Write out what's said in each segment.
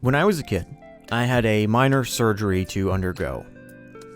When I was a kid, I had a minor surgery to undergo.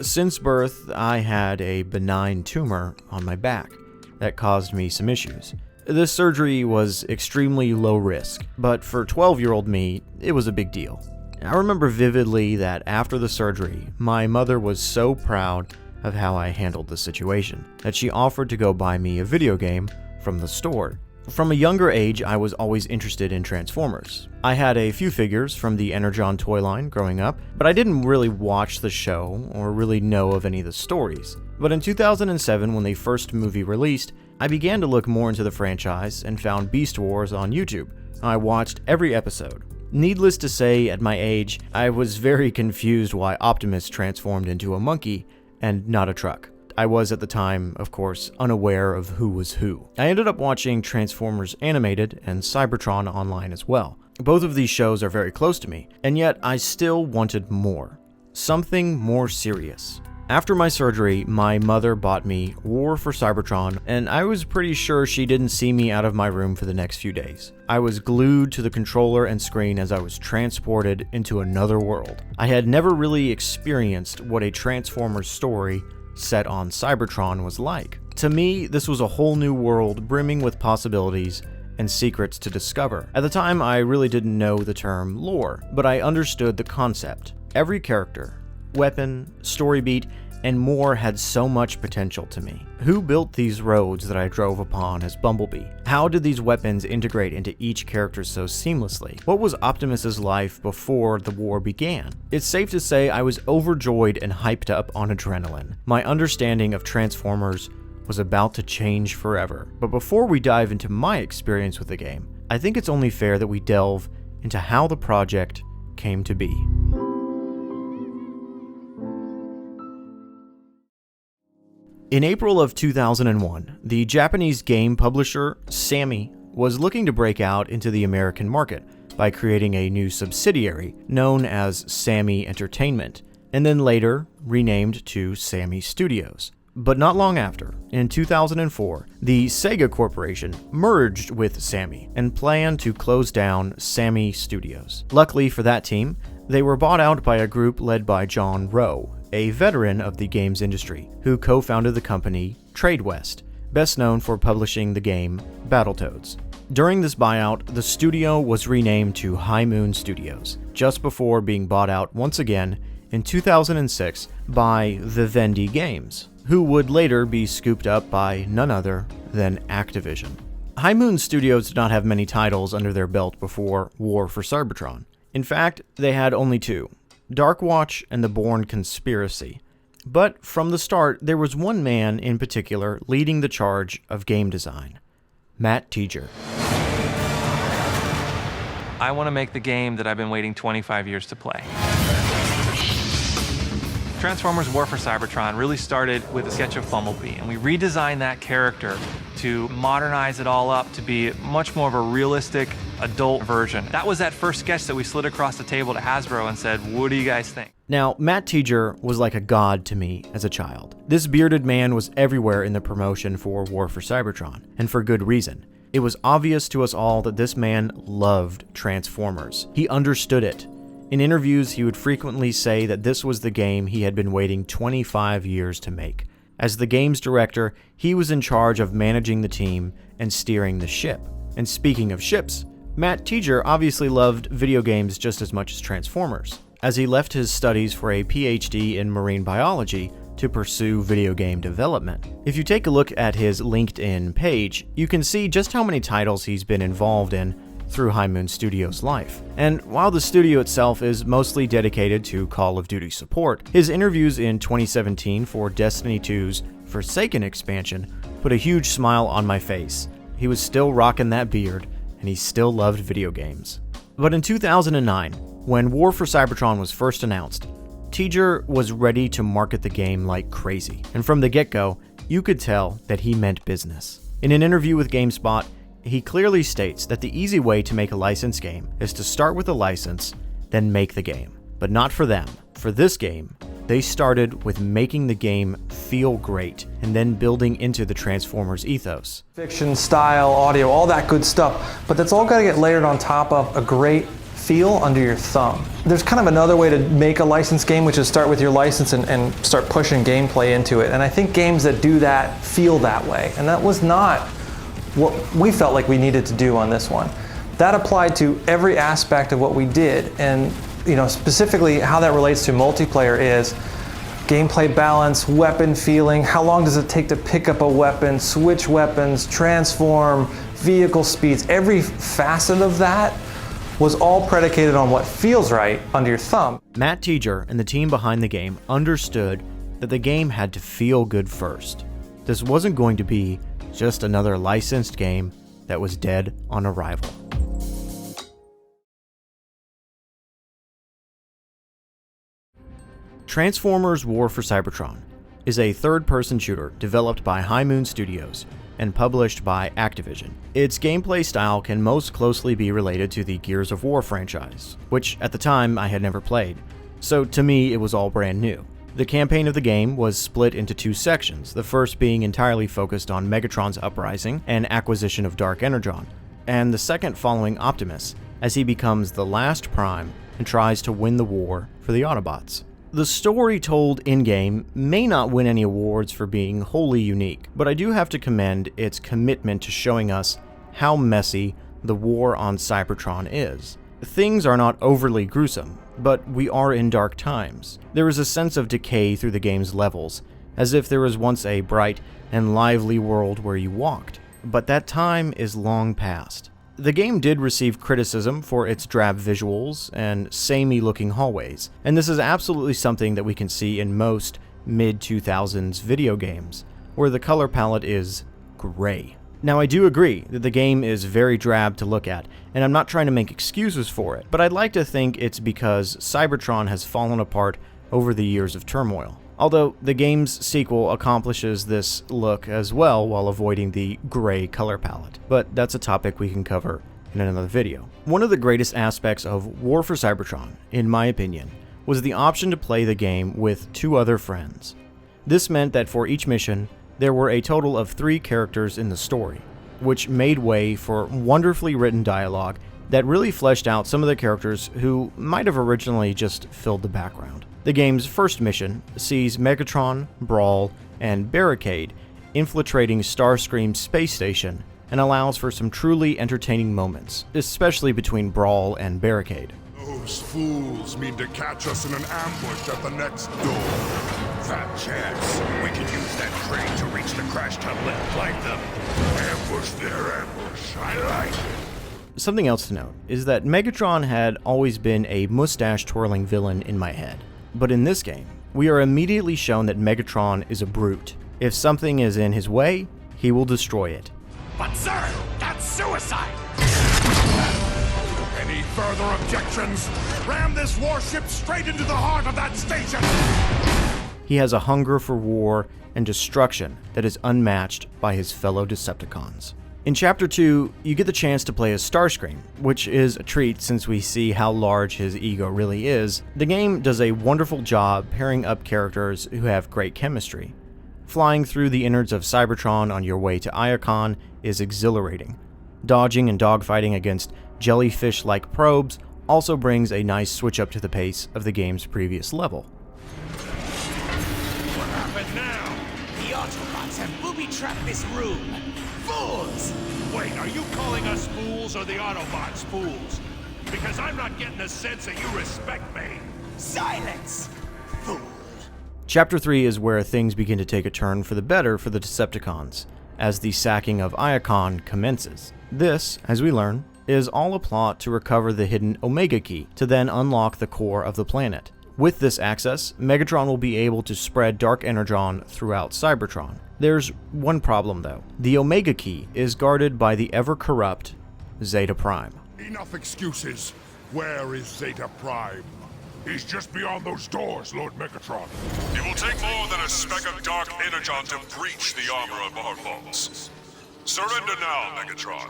Since birth, I had a benign tumor on my back that caused me some issues. This surgery was extremely low risk, but for 12-year-old me, it was a big deal. I remember vividly that after the surgery, my mother was so proud of how I handled the situation that she offered to go buy me a video game from the store. From a younger age, I was always interested in Transformers. I had a few figures from the Energon toy line growing up, but I didn't really watch the show or really know of any of the stories. But in 2007, when the first movie released, I began to look more into the franchise and found Beast Wars on YouTube. I watched every episode. Needless to say, at my age, I was very confused why Optimus transformed into a monkey and not a truck. I was at the time, of course, unaware of who was who. I ended up watching Transformers Animated and Cybertron online as well. Both of these shows are very close to me, and yet I still wanted more. Something more serious. After my surgery, my mother bought me War for Cybertron, and I was pretty sure she didn't see me out of my room for the next few days. I was glued to the controller and screen as I was transported into another world. I had never really experienced what a Transformers story set on Cybertron was like. To me, this was a whole new world brimming with possibilities and secrets to discover. At the time, I really didn't know the term lore, but I understood the concept. Every character, weapon, story beat, and more had so much potential to me. Who built these roads that I drove upon as Bumblebee? How did these weapons integrate into each character so seamlessly? What was Optimus's life before the war began? It's safe to say I was overjoyed and hyped up on adrenaline. My understanding of Transformers was about to change forever. But before we dive into my experience with the game, I think it's only fair that we delve into how the project came to be. In April of 2001, the Japanese game publisher Sammy was looking to break out into the American market by creating a new subsidiary known as Sammy Entertainment, and then later renamed to Sammy Studios. But not long after, in 2004, the Sega Corporation merged with Sammy and planned to close down Sammy Studios. Luckily for that team, they were bought out by a group led by John Rowe, a veteran of the games industry, who co-founded the company TradeWest, best known for publishing the game Battletoads. During this buyout, the studio was renamed to High Moon Studios, just before being bought out once again in 2006 by Vivendi Games, who would later be scooped up by none other than Activision. High Moon Studios did not have many titles under their belt before War for Cybertron. In fact, they had only two: Darkwatch and the Bourne Conspiracy. But from the start, there was one man in particular leading the charge of game design: Matt Teager. I want to make the game that I've been waiting 25 years to play. Transformers War for Cybertron really started with a sketch of Bumblebee, and we redesigned that character to modernize it all up to be much more of a realistic adult version. That was that first sketch that we slid across the table to Hasbro and said, what do you guys think? Now, Matt Teager was like a god to me as a child. This bearded man was everywhere in the promotion for War for Cybertron, and for good reason. It was obvious to us all that this man loved Transformers. He understood it. In interviews, he would frequently say that this was the game he had been waiting 25 years to make. As the game's director, he was in charge of managing the team and steering the ship. And speaking of ships, Matt Teager obviously loved video games just as much as Transformers, as he left his studies for a PhD in marine biology to pursue video game development. If you take a look at his LinkedIn page, you can see just how many titles he's been involved in through High Moon Studios' life. And while the studio itself is mostly dedicated to Call of Duty support, his interviews in 2017 for Destiny 2's Forsaken expansion put a huge smile on my face. He was still rocking that beard, and he still loved video games. But in 2009, when War for Cybertron was first announced, Teager was ready to market the game like crazy, and from the get-go, you could tell that he meant business. In an interview with GameSpot, he clearly states that the easy way to make a licensed game is to start with a license, then make the game. But not for them. For this game, they started with making the game feel great, and then building into the Transformers ethos. Fiction, style, audio, all that good stuff, but that's all got to get layered on top of a great feel under your thumb. There's kind of another way to make a licensed game, which is start with your license and start pushing gameplay into it. And I think games that do that feel that way. And that was not what we felt like we needed to do on this one. That applied to every aspect of what we did. And specifically how that relates to multiplayer is gameplay balance, weapon feeling, how long does it take to pick up a weapon, switch weapons, transform, vehicle speeds. Every facet of that was all predicated on what feels right under your thumb. Matt Teager and the team behind the game understood that the game had to feel good first. This wasn't going to be just another licensed game that was dead on arrival. Transformers War for Cybertron is a third-person shooter developed by High Moon Studios and published by Activision. Its gameplay style can most closely be related to the Gears of War franchise, which at the time I had never played, so to me it was all brand new. The campaign of the game was split into two sections, the first being entirely focused on Megatron's uprising and acquisition of Dark Energon, and the second following Optimus as he becomes the last Prime and tries to win the war for the Autobots. The story told in-game may not win any awards for being wholly unique, but I do have to commend its commitment to showing us how messy the war on Cybertron is. Things are not overly gruesome, but we are in dark times. There is a sense of decay through the game's levels, as if there was once a bright and lively world where you walked, but that time is long past. The game did receive criticism for its drab visuals and samey looking hallways, and this is absolutely something that we can see in most mid-2000s video games, where the color palette is gray. Now I do agree that the game is very drab to look at, and I'm not trying to make excuses for it, but I'd like to think it's because Cybertron has fallen apart over the years of turmoil. Although the game's sequel accomplishes this look as well while avoiding the gray color palette, but that's a topic we can cover in another video. One of the greatest aspects of War for Cybertron, in my opinion, was the option to play the game with two other friends. This meant that for each mission, there were a total of 3 characters in the story, which made way for wonderfully written dialogue that really fleshed out some of the characters who might have originally just filled the background. The game's first mission sees Megatron, Brawl, and Barricade infiltrating Starscream's space station and allows for some truly entertaining moments, especially between Brawl and Barricade. Those fools mean to catch us in an ambush at the next door. Fat chance. We can use that train to reach the crash tunnel and flank them. Ambush their ambush. I like it. Something else to note is that Megatron had always been a mustache-twirling villain in my head. But in this game, we are immediately shown that Megatron is a brute. If something is in his way, he will destroy it. But sir, that's suicide! Any further objections? Ram this warship straight into the heart of that station! He has a hunger for war and destruction that is unmatched by his fellow Decepticons. In Chapter 2, you get the chance to play as Starscream, which is a treat since we see how large his ego really is. The game does a wonderful job pairing up characters who have great chemistry. Flying through the innards of Cybertron on your way to Iacon is exhilarating. Dodging and dogfighting against jellyfish-like probes also brings a nice switch up to the pace of the game's previous level. What happened now? The Autobots have booby-trapped this room. Fools! Wait, are you calling us fools or the Autobots fools? Because I'm not getting a sense that you respect me. Silence! Fool! Chapter 3 is where things begin to take a turn for the better for the Decepticons, as the sacking of Iacon commences. This, as we learn, is all a plot to recover the hidden Omega Key to then unlock the core of the planet. With this access, Megatron will be able to spread Dark Energon throughout Cybertron. There's one problem though. The Omega Key is guarded by the ever-corrupt Zeta Prime. Enough excuses. Where is Zeta Prime? He's just beyond those doors, Lord Megatron. It will take more than a speck of Dark Energon to breach the armor of our vaults. Surrender now, Megatron,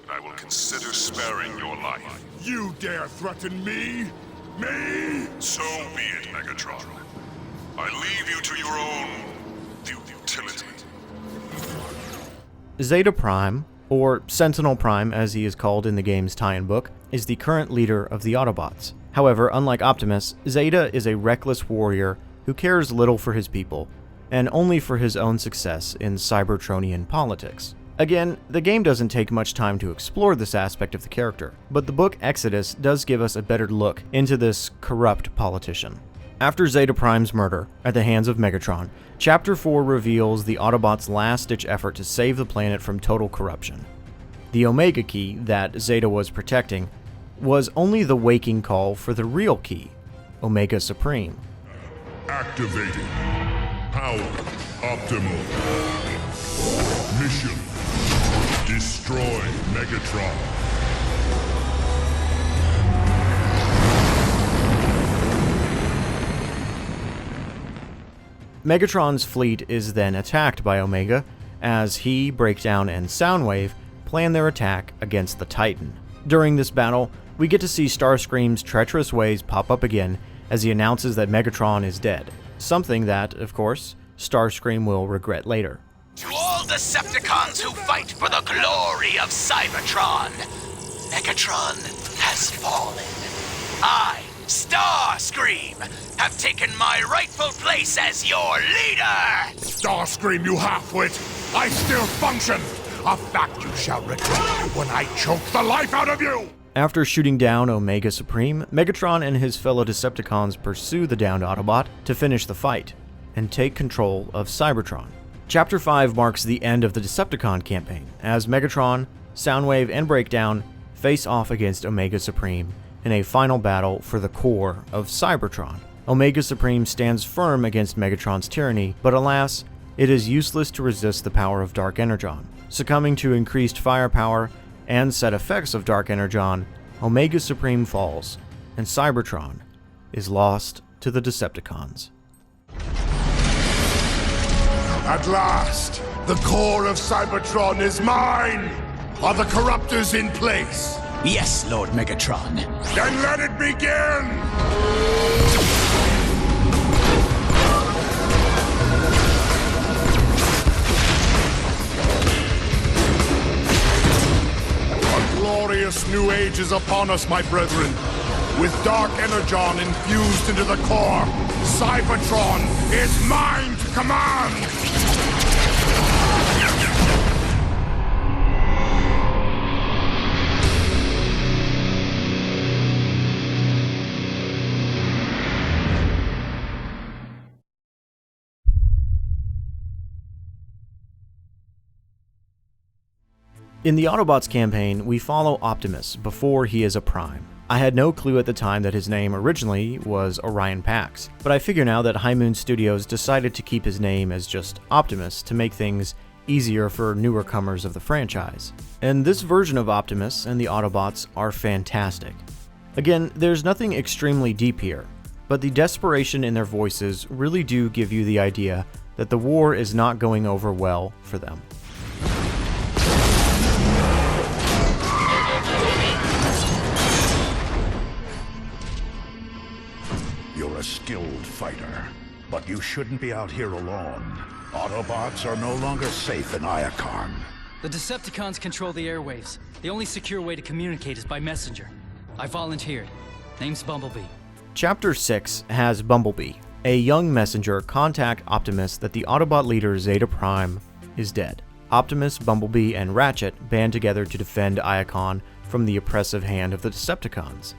and I will consider sparing your life. You dare threaten me? Me? So be it, Megatron. I leave you to your own futility. Zeta Prime, or Sentinel Prime as he is called in the game's tie-in book, is the current leader of the Autobots. However, unlike Optimus, Zeta is a reckless warrior who cares little for his people, and only for his own success in Cybertronian politics. Again, the game doesn't take much time to explore this aspect of the character, but the book Exodus does give us a better look into this corrupt politician. After Zeta Prime's murder at the hands of Megatron, Chapter 4 reveals the Autobots' last-ditch effort to save the planet from total corruption. The Omega Key that Zeta was protecting was only the waking call for the real key, Omega Supreme. Activating. Power optimal. Mission. Destroy Megatron. Megatron's fleet is then attacked by Omega, as he, Breakdown, and Soundwave plan their attack against the Titan. During this battle, we get to see Starscream's treacherous ways pop up again as he announces that Megatron is dead, something that, of course, Starscream will regret later. To all Decepticons who fight for the glory of Cybertron, Megatron has fallen. I, Starscream, have taken my rightful place as your leader! Starscream, you half-wit! I still function! A fact you shall regret when I choke the life out of you! After shooting down Omega Supreme, Megatron and his fellow Decepticons pursue the downed Autobot to finish the fight and take control of Cybertron. Chapter 5 marks the end of the Decepticon campaign, as Megatron, Soundwave, and Breakdown face off against Omega Supreme in a final battle for the core of Cybertron. Omega Supreme stands firm against Megatron's tyranny, but alas, it is useless to resist the power of Dark Energon. Succumbing to increased firepower and set effects of Dark Energon, Omega Supreme falls, and Cybertron is lost to the Decepticons. At last, the core of Cybertron is mine! Are the corruptors in place? Yes, Lord Megatron. Then let it begin! A glorious new age is upon us, my brethren. With Dark Energon infused into the core, Cybertron is mine to command! In the Autobots campaign, we follow Optimus before he is a Prime. I had no clue at the time that his name originally was Orion Pax, but I figure now that High Moon Studios decided to keep his name as just Optimus to make things easier for newer comers of the franchise. And this version of Optimus and the Autobots are fantastic. Again, there's nothing extremely deep here, but the desperation in their voices really do give you the idea that the war is not going over well for them. You're a skilled fighter, but you shouldn't be out here alone. Autobots are no longer safe in Iacon. The Decepticons control the airwaves. The only secure way to communicate is by messenger. I volunteered. Name's Bumblebee. Chapter 6 has Bumblebee, a young messenger, contact Optimus that the Autobot leader Zeta Prime is dead. Optimus, Bumblebee, and Ratchet band together to defend Iacon from the oppressive hand of the Decepticons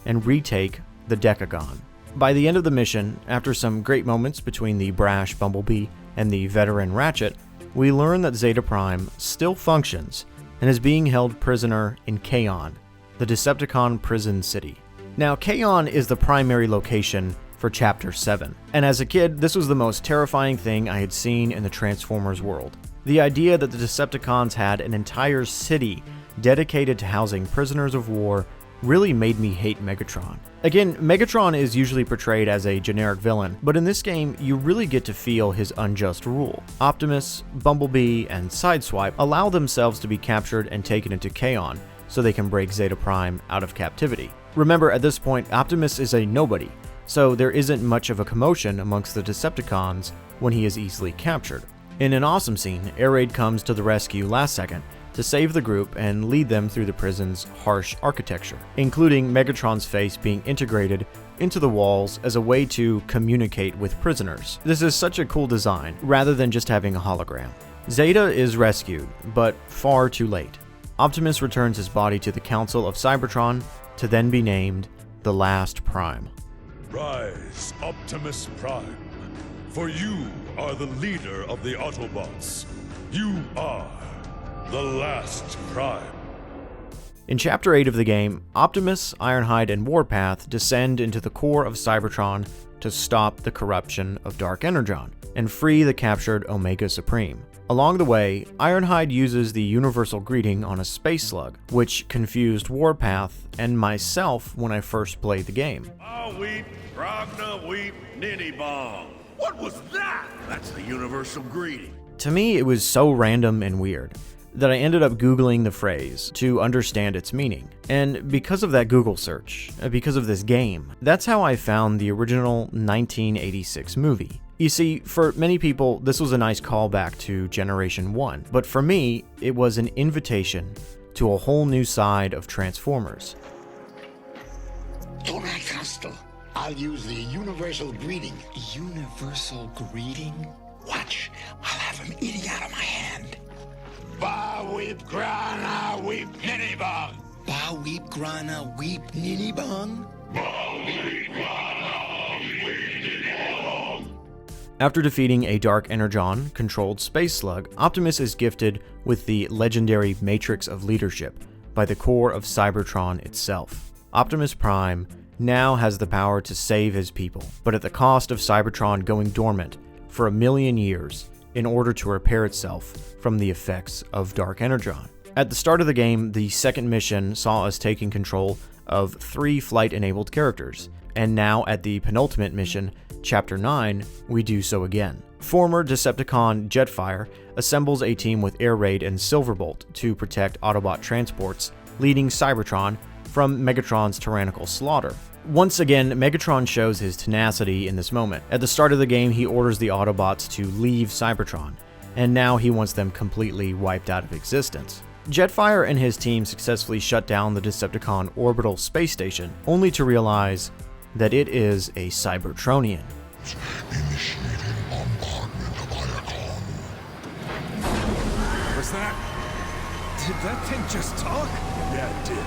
and retake the Decagon. By the end of the mission, after some great moments between the brash Bumblebee and the veteran Ratchet, we learn that Zeta Prime still functions and is being held prisoner in Kaon, the Decepticon prison city. Now, Kaon is the primary location for Chapter 7, and as a kid, this was the most terrifying thing I had seen in the Transformers world. The idea that the Decepticons had an entire city dedicated to housing prisoners of war really made me hate Megatron. Again, Megatron is usually portrayed as a generic villain, but in this game, you really get to feel his unjust rule. Optimus, Bumblebee, and Sideswipe allow themselves to be captured and taken into Kaon so they can break Zeta Prime out of captivity. Remember, at this point, Optimus is a nobody, so there isn't much of a commotion amongst the Decepticons when he is easily captured. In an awesome scene, Air Raid comes to the rescue last second, to save the group and lead them through the prison's harsh architecture, including Megatron's face being integrated into the walls as a way to communicate with prisoners. This is such a cool design, rather than just having a hologram. Zeta is rescued, but far too late. Optimus returns his body to the Council of Cybertron to then be named the Last Prime. Rise, Optimus Prime, for you are the leader of the Autobots. You are the Last Prime. In Chapter 8 of the game, Optimus, Ironhide, and Warpath descend into the core of Cybertron to stop the corruption of Dark Energon and free the captured Omega Supreme. Along the way, Ironhide uses the universal greeting on a space slug, which confused Warpath and myself when I first played the game. Oh, weep, Ragna, weep, ninny bomb. What was that? That's the universal greeting. To me, it was so random and weird that I ended up Googling the phrase to understand its meaning. And because of that Google search, because of this game, that's how I found the original 1986 movie. You see, for many people, this was a nice callback to Generation 1, but for me, it was an invitation to a whole new side of Transformers. Don't act hostile. I'll use the universal greeting. Universal greeting? Watch, I'll have him eating out of my hand. Ba weep grana weep ninny bong. Ba weep grana weep ninny bong? Ba weep grana weep ninny bong. After defeating a Dark Energon-controlled space slug, Optimus is gifted with the legendary Matrix of Leadership by the core of Cybertron itself. Optimus Prime now has the power to save his people, but at the cost of Cybertron going dormant for 1,000,000 years in order to repair itself from the effects of Dark Energon. At the start of the game, the second mission saw us taking control of 3 flight-enabled characters, and now at the penultimate mission, Chapter 9, we do so again. Former Decepticon Jetfire assembles a team with Air Raid and Silverbolt to protect Autobot transports, leading Cybertron from Megatron's tyrannical slaughter. Once again, Megatron shows his tenacity in this moment. At the start of the game, he orders the Autobots to leave Cybertron, and now he wants them completely wiped out of existence. Jetfire and his team successfully shut down the Decepticon orbital space station, only to realize that it is a Cybertronian. Initiating bombardment of Iacon. What's that? Did that thing just talk? Yeah, it did.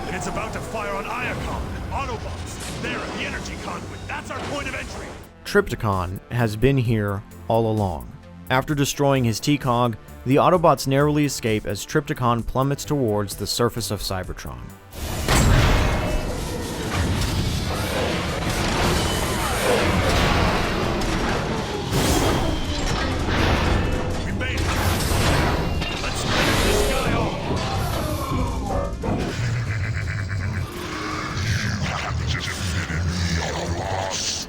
And it's about to fire on Iacon. Autobots. There, the energy conduit. That's our point of entry. Trypticon has been here all along. After destroying his T-Cog, the Autobots narrowly escape as Trypticon plummets towards the surface of Cybertron. We made it. Let's finish this guy off.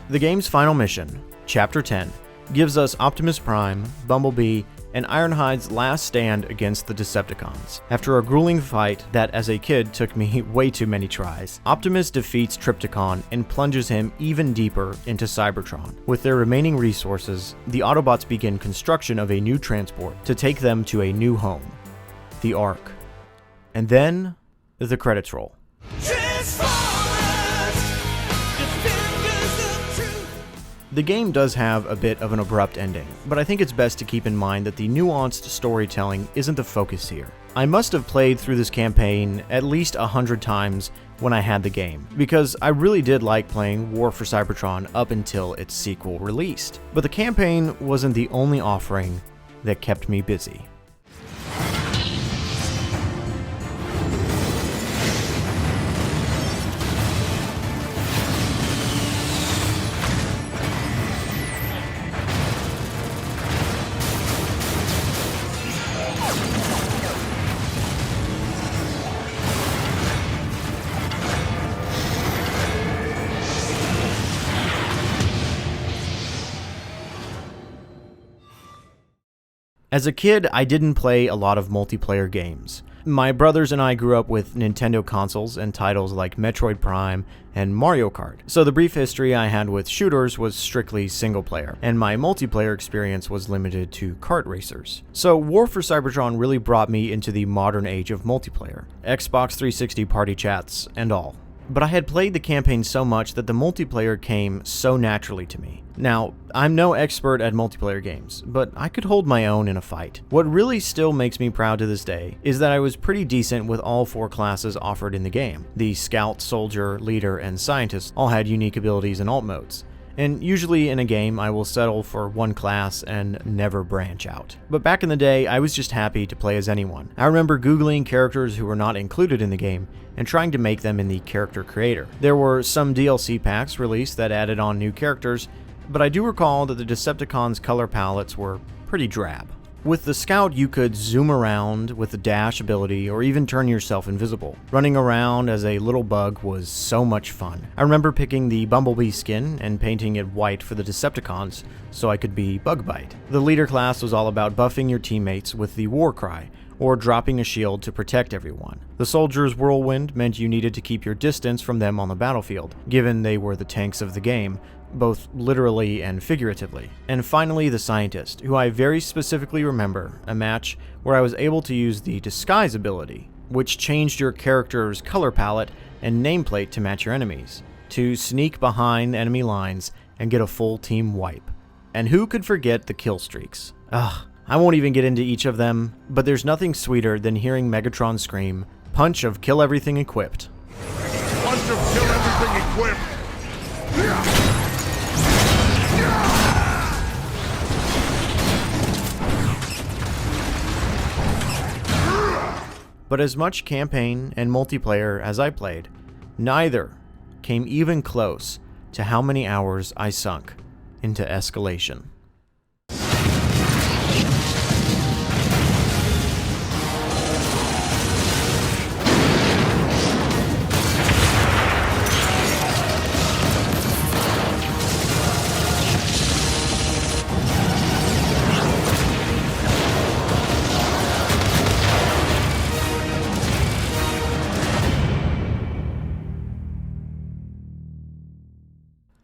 The game's final mission, Chapter 10, gives us Optimus Prime, Bumblebee, and Ironhide's last stand against the Decepticons. After a grueling fight that as a kid took me way too many tries, Optimus defeats Trypticon and plunges him even deeper into Cybertron. With their remaining resources, the Autobots begin construction of a new transport to take them to a new home, the Ark. And then, the credits roll. The game does have a bit of an abrupt ending, but I think it's best to keep in mind that the nuanced storytelling isn't the focus here. I must have played through this campaign at least 100 times when I had the game, because I really did like playing War for Cybertron up until its sequel released. But the campaign wasn't the only offering that kept me busy. As a kid, I didn't play a lot of multiplayer games, My brothers and I grew up with Nintendo consoles and titles like Metroid Prime and Mario Kart, so the brief history I had with shooters was strictly single player, and my multiplayer experience was limited to kart racers. So War for Cybertron really brought me into the modern age of multiplayer, Xbox 360 party chats and all. But I had played the campaign so much that the multiplayer came so naturally to me. Now, I'm no expert at multiplayer games, but I could hold my own in a fight. What really still makes me proud to this day is that I was pretty decent with all 4 classes offered in the game. The Scout, Soldier, Leader, and Scientist all had unique abilities and alt modes. And usually in a game, I will settle for one class and never branch out. But back in the day, I was just happy to play as anyone. I remember Googling characters who were not included in the game and trying to make them in the character creator. There were some DLC packs released that added on new characters, but I do recall that the Decepticons color palettes were pretty drab. With the Scout, you could zoom around with the dash ability or even turn yourself invisible. Running around as a little bug was so much fun. I remember picking the Bumblebee skin and painting it white for the Decepticons so I could be Bugbite. The Leader class was all about buffing your teammates with the War Cry, or dropping a shield to protect everyone. The Soldier's Whirlwind meant you needed to keep your distance from them on the battlefield, given they were the tanks of the game, both literally and figuratively. And finally, the Scientist, who I very specifically remember a match where I was able to use the Disguise ability, which changed your character's color palette and nameplate to match your enemies, to sneak behind enemy lines and get a full team wipe. And who could forget the kill streaks? Ugh, I won't even get into each of them, but there's nothing sweeter than hearing Megatron scream, "Punch of kill everything equipped." Punch of kill everything equipped! But as much campaign and multiplayer as I played, neither came even close to how many hours I sunk into Escalation.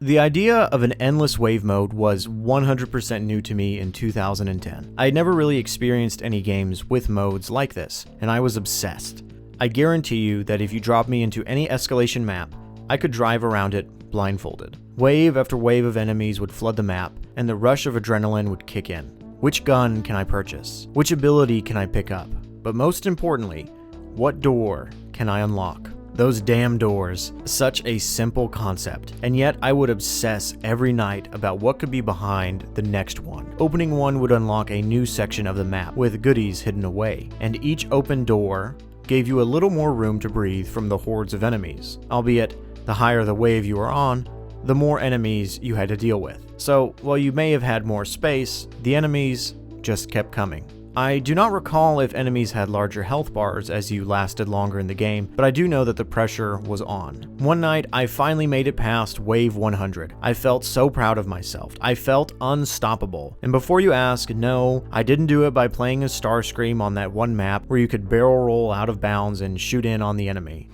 The idea of an endless wave mode was 100% new to me in 2010. I had never really experienced any games with modes like this, and I was obsessed. I guarantee you that if you dropped me into any Escalation map, I could drive around it blindfolded. Wave after wave of enemies would flood the map, and the rush of adrenaline would kick in. Which gun can I purchase? Which ability can I pick up? But most importantly, what door can I unlock? Those damn doors. Such a simple concept, and yet I would obsess every night about what could be behind the next one. Opening one would unlock a new section of the map with goodies hidden away, and each open door gave you a little more room to breathe from the hordes of enemies, albeit the higher the wave you were on, the more enemies you had to deal with. So while you may have had more space, the enemies just kept coming. I do not recall if enemies had larger health bars as you lasted longer in the game, but I do know that the pressure was on. One night, I finally made it past wave 100. I felt so proud of myself. I felt unstoppable. And before you ask, no, I didn't do it by playing as Starscream on that one map where you could barrel roll out of bounds and shoot in on the enemy.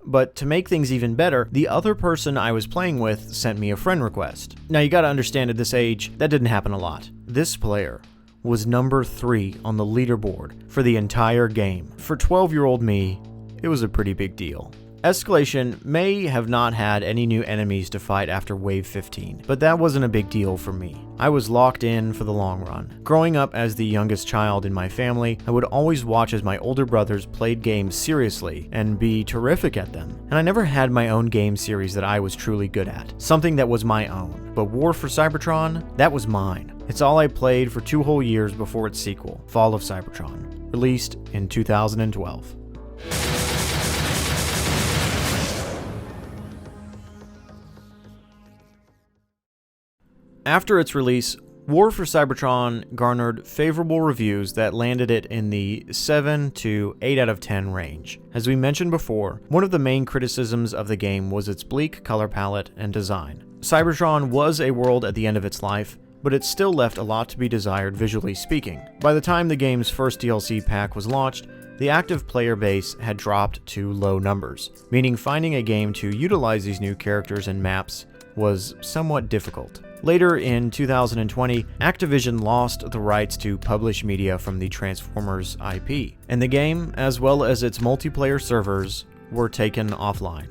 But to make things even better, the other person I was playing with sent me a friend request. Now you gotta understand, at this age, that didn't happen a lot. This player was number 3 on the leaderboard for the entire game. For 12-year-old me, it was a pretty big deal. Escalation may have not had any new enemies to fight after Wave 15, but that wasn't a big deal for me. I was locked in for the long run. Growing up as the youngest child in my family, I would always watch as my older brothers played games seriously and be terrific at them. And I never had my own game series that I was truly good at, something that was my own. But War for Cybertron, that was mine. It's all I played for 2 whole years before its sequel, Fall of Cybertron, released in 2012. After its release, War for Cybertron garnered favorable reviews that landed it in the 7 to 8 out of 10 range. As we mentioned before, one of the main criticisms of the game was its bleak color palette and design. Cybertron was a world at the end of its life, but it still left a lot to be desired visually speaking. By the time the game's first DLC pack was launched, the active player base had dropped to low numbers, meaning finding a game to utilize these new characters and maps was somewhat difficult. Later in 2020, Activision lost the rights to publish media from the Transformers IP, and the game, as well as its multiplayer servers, were taken offline.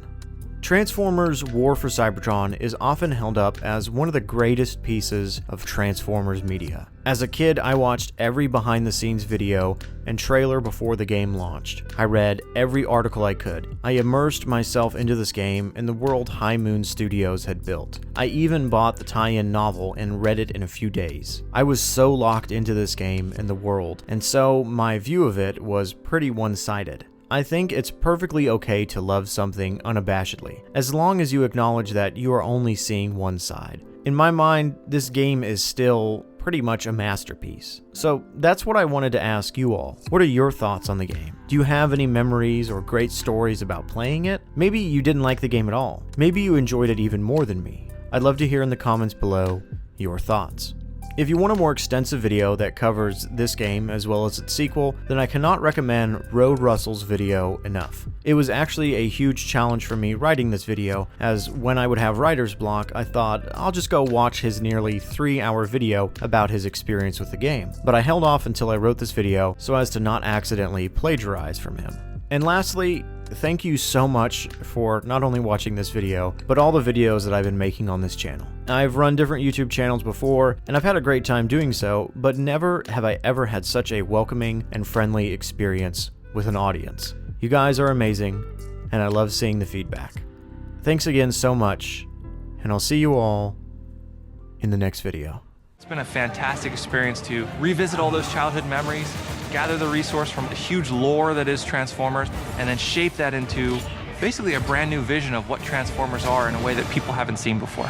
Transformers War for Cybertron is often held up as one of the greatest pieces of Transformers media. As a kid, I watched every behind-the-scenes video and trailer before the game launched. I read every article I could. I immersed myself into this game and the world High Moon Studios had built. I even bought the tie-in novel and read it in a few days. I was so locked into this game and the world, and so my view of it was pretty one-sided. I think it's perfectly okay to love something unabashedly, as long as you acknowledge that you are only seeing one side. In my mind, this game is still pretty much a masterpiece. So that's what I wanted to ask you all. What are your thoughts on the game? Do you have any memories or great stories about playing it? Maybe you didn't like the game at all. Maybe you enjoyed it even more than me. I'd love to hear in the comments below your thoughts. If you want a more extensive video that covers this game as well as its sequel, then I cannot recommend Road Russell's video enough. It was actually a huge challenge for me writing this video, as when I would have writer's block, I thought I'll just go watch his nearly 3-hour video about his experience with the game. But I held off until I wrote this video so as to not accidentally plagiarize from him. And lastly, thank you so much for not only watching this video, but all the videos that I've been making on this channel. I've run different YouTube channels before, and I've had a great time doing so, but never have I ever had such a welcoming and friendly experience with an audience. You guys are amazing, and I love seeing the feedback. Thanks again so much, and I'll see you all in the next video. It's been a fantastic experience to revisit all those childhood memories, gather the resource from the huge lore that is Transformers, and then shape that into basically a brand new vision of what Transformers are in a way that people haven't seen before.